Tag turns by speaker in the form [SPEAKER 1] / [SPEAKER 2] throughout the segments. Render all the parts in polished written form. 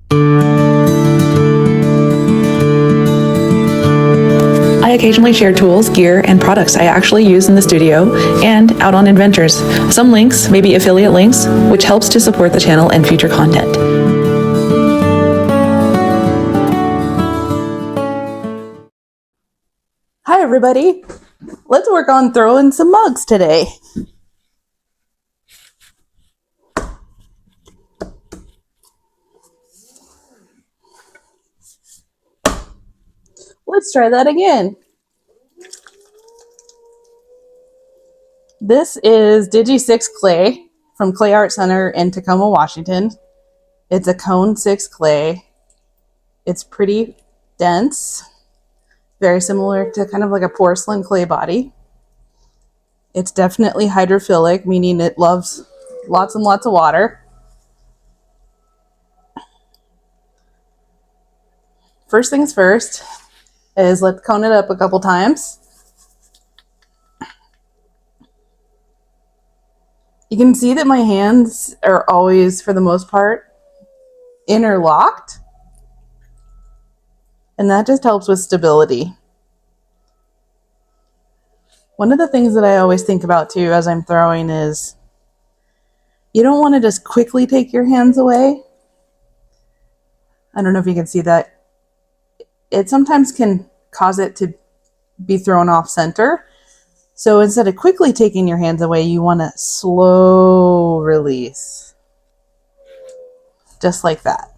[SPEAKER 1] I occasionally share tools, gear, and products I actually use in the studio and out on adventures. Some links may be affiliate links, which helps to support the channel and future content. Hi everybody! Let's work on throwing some mugs today. Let's try that again. This is Digi6 clay from Clay Art Center in Tacoma, Washington. It's a cone 6 clay. It's pretty dense, very similar to kind of like a porcelain clay body. It's definitely hydrophilic, meaning it loves lots and lots of water. First things first is let's cone it up a couple times. You can see that my hands are always, for the most part, interlocked. And that just helps with stability. One of the things that I always think about too as I'm throwing is you don't want to just quickly take your hands away. I don't know if you can see that. It sometimes can cause it to be thrown off center. So instead of quickly taking your hands away, you want to slow release. Just like that.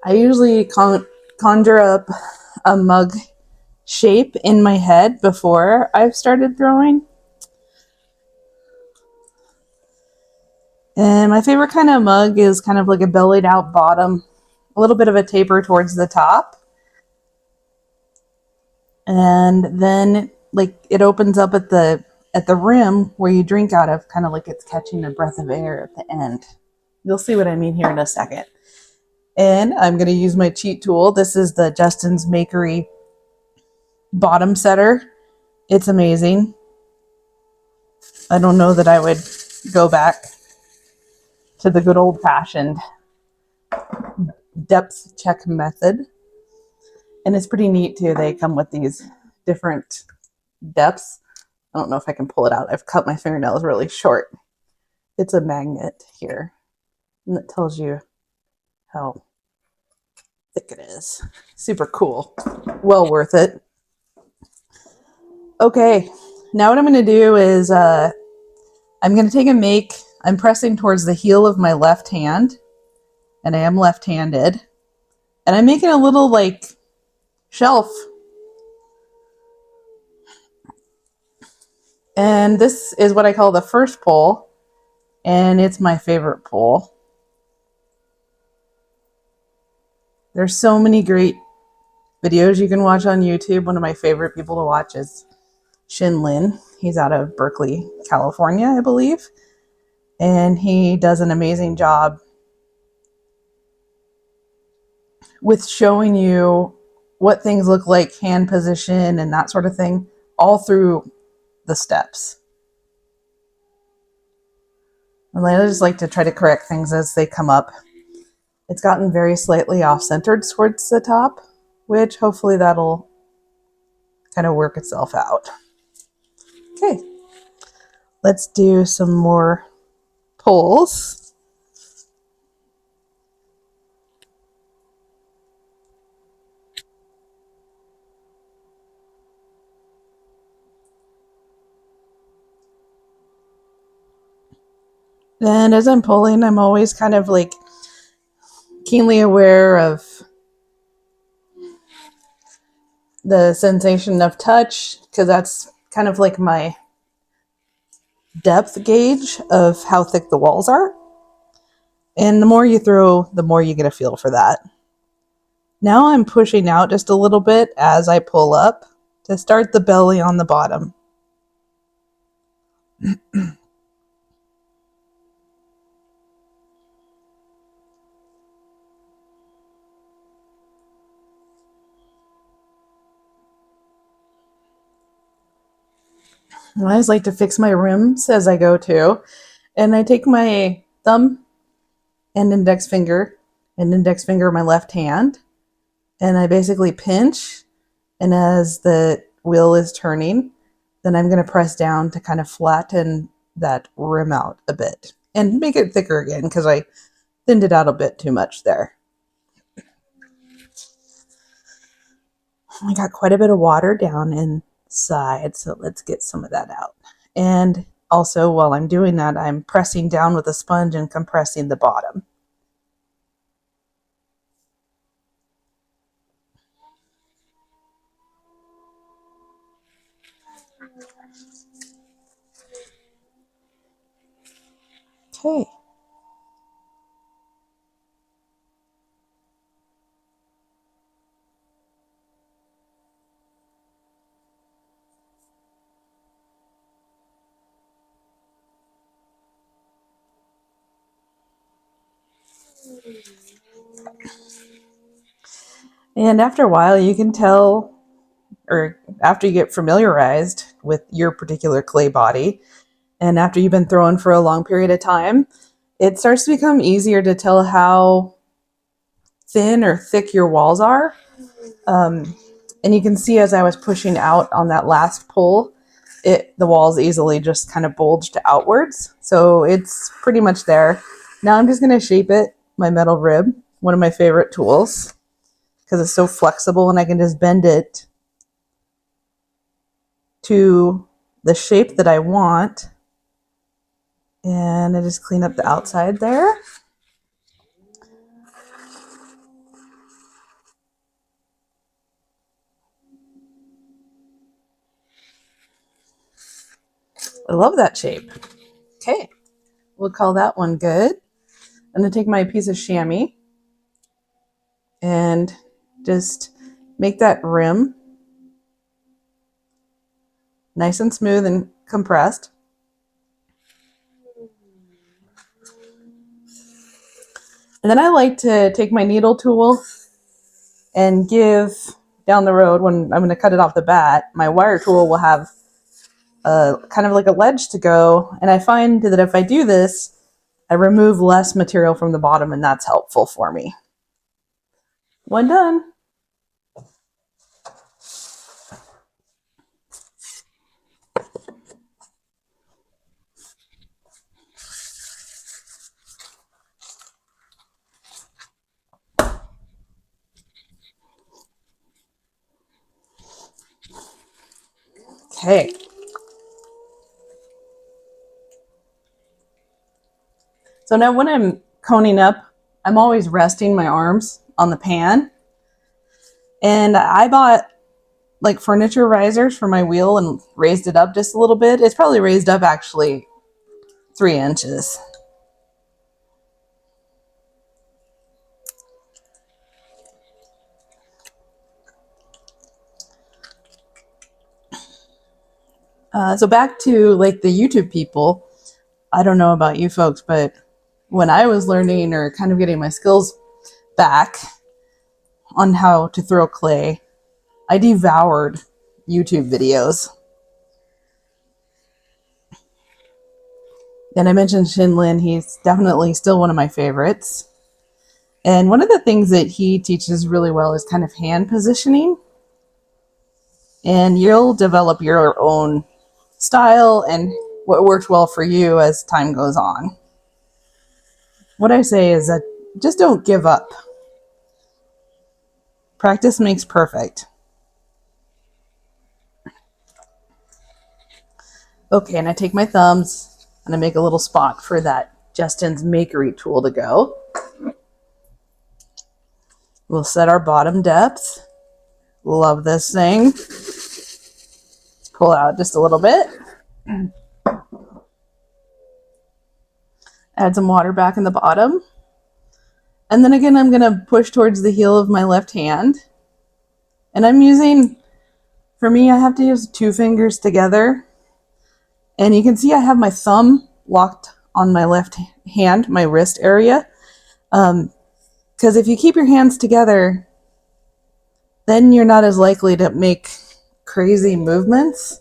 [SPEAKER 1] I usually conjure up a mug shape in my head before I've started throwing. And my favorite kind of mug is kind of like a bellied out bottom, a little bit of a taper towards the top. And then like it opens up at the rim where you drink out of, kind of like it's catching a breath of air at the end. You'll see what I mean here in a second. And I'm going to use my cheat tool. This is the Justin's Makery bottom setter. It's amazing. I don't know that I would go back to the good old-fashioned depth check method. And it's pretty neat too. They come with these different depths. I don't know if I can pull it out. I've cut my fingernails really short. It's a magnet here. And it tells you how thick it is. Super cool. Well worth it. Okay, now what I'm going to do is I'm going to take a make. I'm pressing towards the heel of my left hand, and I am left-handed. And I'm making a little like shelf. And this is what I call the first pull, and it's my favorite pull. There's so many great videos you can watch on YouTube. One of my favorite people to watch is Shin Lin. He's out of Berkeley, California, I believe. And he does an amazing job with showing you what things look like, hand position and that sort of thing, all through the steps. And I just like to try to correct things as they come up. It's gotten very slightly off-centered towards the top, which hopefully that'll kind of work itself out. Okay, let's do some more pulls. And as I'm pulling, I'm always kind of like keenly aware of the sensation of touch, because that's kind of like my depth gauge of how thick the walls are. And the more you throw, the more you get a feel for that. Now I'm pushing out just a little bit as I pull up to start the belly on the bottom. I always like to fix my rims as I go too. And I take my thumb and index finger of my left hand. And I basically pinch, and as the wheel is turning, then I'm going to press down to kind of flatten that rim out a bit and make it thicker again because I thinned it out a bit too much there. I got quite a bit of water down inside, so let's get some of that out. And also, while I'm doing that, I'm pressing down with a sponge and compressing the bottom. Okay. And after a while, you can tell, or after you get familiarized with your particular clay body, and after you've been throwing for a long period of time, it starts to become easier to tell how thin or thick your walls are. And you can see as I was pushing out on that last pull, the walls easily just kind of bulged outwards. So it's pretty much there. Now I'm just going to shape it, my metal rib, one of my favorite tools, because it's so flexible and I can just bend it to the shape that I want. And I just clean up the outside there. I love that shape. Okay, we'll call that one good. I'm going to take my piece of chamois and just make that rim nice and smooth and compressed. And then I like to take my needle tool and give down the road, when I'm going to cut it off the bat, my wire tool will have kind of like a ledge to go. And I find that if I do this, I remove less material from the bottom, and that's helpful for me. One done. Okay. So now when I'm coning up, I'm always resting my arms on the pan. And I bought like furniture risers for my wheel and raised it up just a little bit. It's probably raised up actually 3 inches. So back to like the YouTube people, I don't know about you folks, but when I was learning or kind of getting my skills back on how to throw clay, I devoured YouTube videos. And I mentioned Shinlin, he's definitely still one of my favorites. And one of the things that he teaches really well is kind of hand positioning. And you'll develop your own style and what works well for you as time goes on. What I say is that just don't give up. Practice makes perfect. Okay, and I take my thumbs and I make a little spot for that Justin's Makery tool to go. We'll set our bottom depth. Love this thing. Pull out just a little bit. Add some water back in the bottom. And then again, I'm going to push towards the heel of my left hand. And I'm using, for me, I have to use 2 fingers together. And you can see I have my thumb locked on my left hand, my wrist area. Because if you keep your hands together, then you're not as likely to make crazy movements.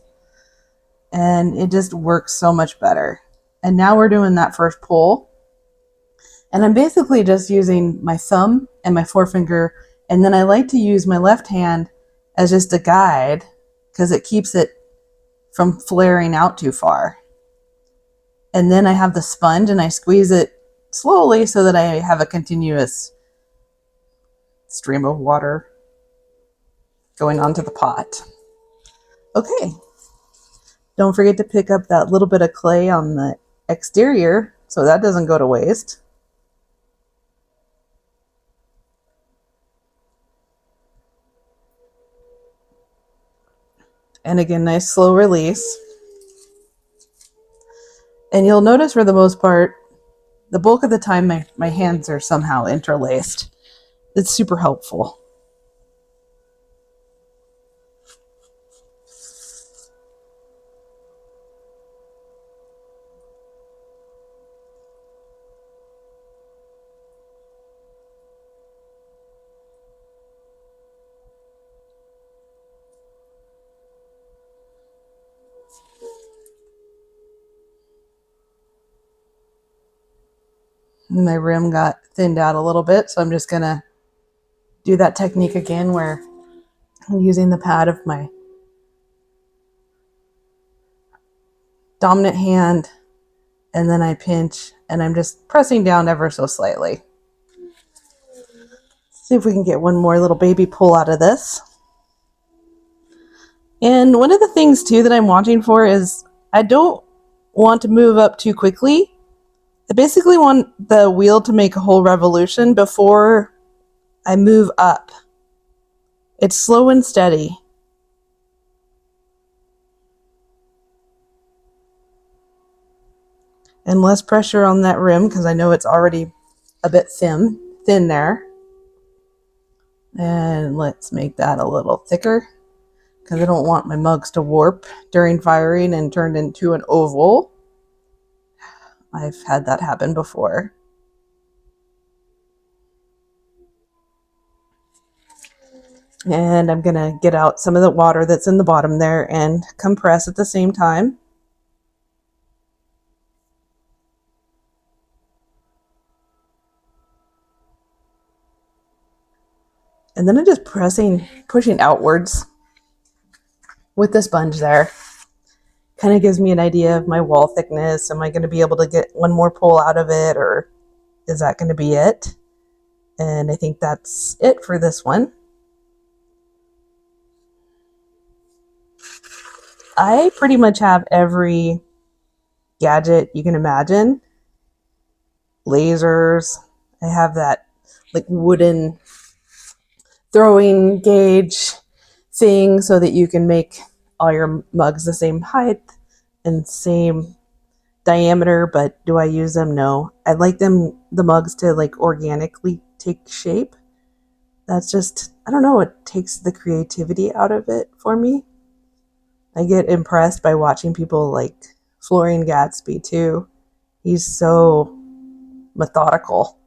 [SPEAKER 1] And it just works so much better. And now we're doing that first pull. And I'm basically just using my thumb and my forefinger, and then I like to use my left hand as just a guide because it keeps it from flaring out too far. And then I have the sponge and I squeeze it slowly so that I have a continuous stream of water going onto the pot. Okay. Don't forget to pick up that little bit of clay on the exterior so that doesn't go to waste. And again, nice slow release. And you'll notice for the most part, the bulk of the time my hands are somehow interlaced. It's super helpful. My rim got thinned out a little bit, so I'm just going to do that technique again where I'm using the pad of my dominant hand, and then I pinch, and I'm just pressing down ever so slightly. See if we can get one more little baby pull out of this. And one of the things too that I'm watching for is I don't want to move up too quickly. I basically want the wheel to make a whole revolution before I move up. It's slow and steady. And less pressure on that rim because I know it's already a bit thin there. And let's make that a little thicker because I don't want my mugs to warp during firing and turn into an oval. I've had that happen before. And I'm going to get out some of the water that's in the bottom there and compress at the same time. And then I'm just pushing outwards with the sponge there. Kind of gives me an idea of my wall thickness. Am I going to be able to get one more pull out of it, or is that going to be it? And I think that's it for this one. I pretty much have every gadget you can imagine. Lasers. I have that like wooden throwing gauge thing so that you can make all your mugs the same height and same diameter, but do I use them? No. I like the mugs to like organically take shape. That's just, I don't know, it takes the creativity out of it for me. I get impressed by watching people like Florian Gatsby too. He's so methodical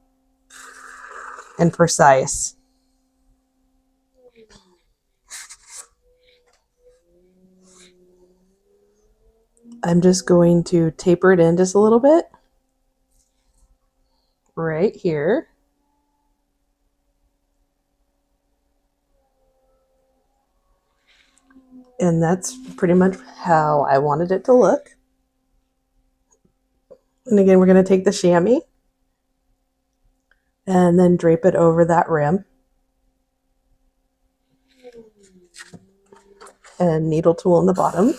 [SPEAKER 1] and precise. I'm just going to taper it in just a little bit. Right here. And that's pretty much how I wanted it to look. And again, we're going to take the chamois and then drape it over that rim. And needle tool in the bottom.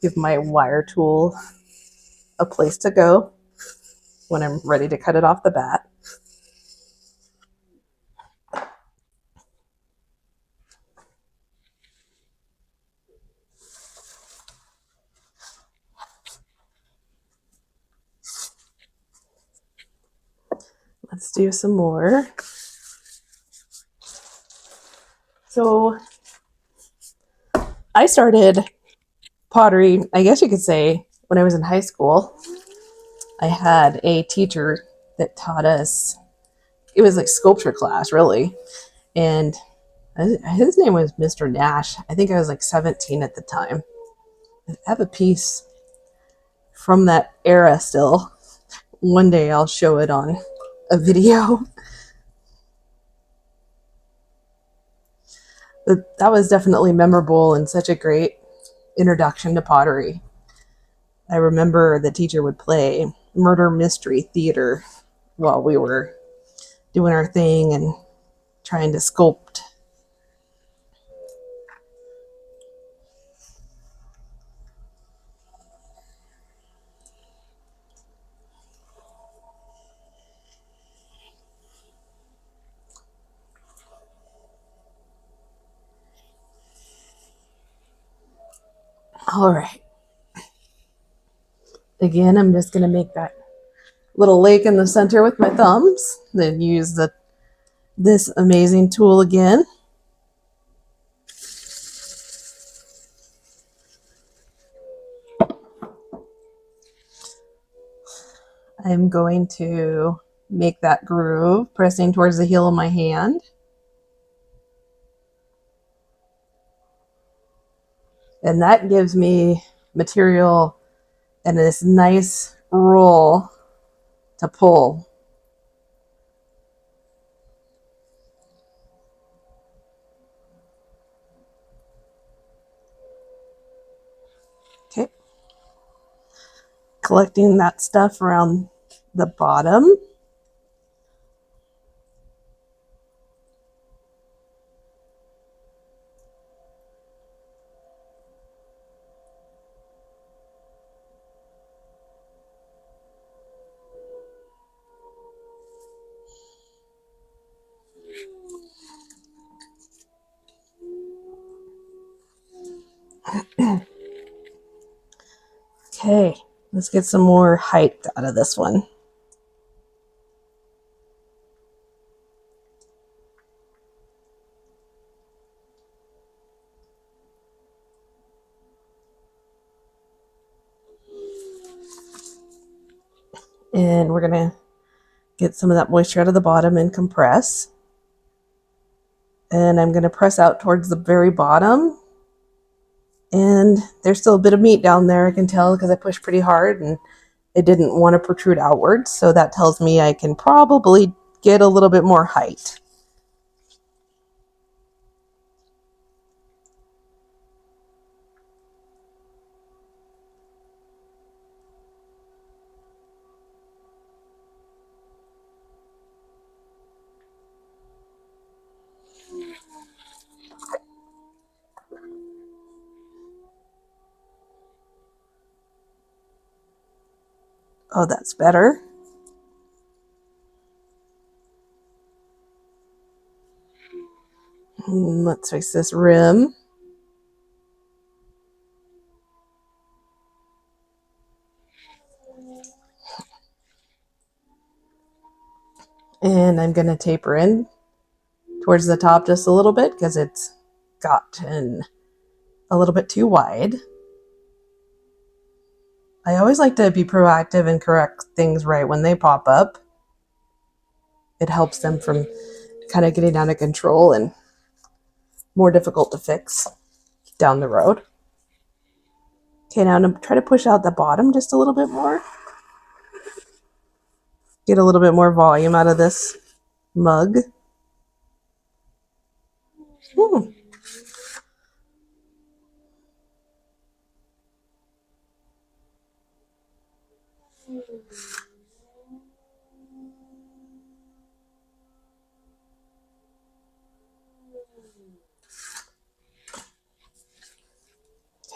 [SPEAKER 1] Give my wire tool a place to go when I'm ready to cut it off the bat. Let's do some more. So I started pottery, I guess you could say, when I was in high school. I had a teacher that taught us, it was like sculpture class, really. And his name was Mr. Nash. I think I was like 17 at the time. I have a piece from that era still One day I'll show it on a video. But that was definitely memorable and such a great introduction to pottery. I remember the teacher would play murder mystery theater while we were doing our thing and trying to sculpt. All right. Again, I'm just going to make that little lake in the center with my thumbs. Then use this amazing tool again. I'm going to make that groove, pressing towards the heel of my hand. And that gives me material and this nice roll to pull. Okay. Collecting that stuff around the bottom. Okay, let's get some more height out of this one. And we're going to get some of that moisture out of the bottom and compress. And I'm going to press out towards the very bottom. And there's still a bit of meat down there, I can tell, because I pushed pretty hard and it didn't want to protrude outwards. So that tells me I can probably get a little bit more height. Oh, that's better. Let's fix this rim. And I'm going to taper in towards the top just a little bit because it's gotten a little bit too wide. I always like to be proactive and correct things right when they pop up. It helps them from kind of getting out of control and more difficult to fix down the road. Okay, now I'm going to try to push out the bottom just a little bit more. Get a little bit more volume out of this mug. Ooh.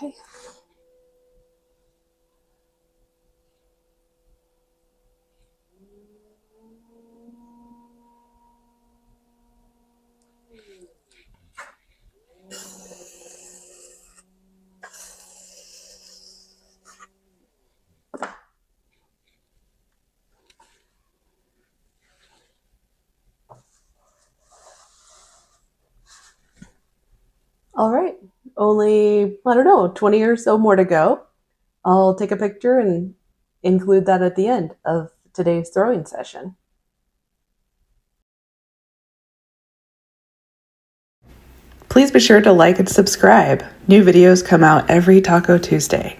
[SPEAKER 1] Okay. All right. Only, I don't know, 20 or so more to go. I'll take a picture and include that at the end of today's throwing session. Please be sure to like and subscribe. New videos come out every Taco Tuesday.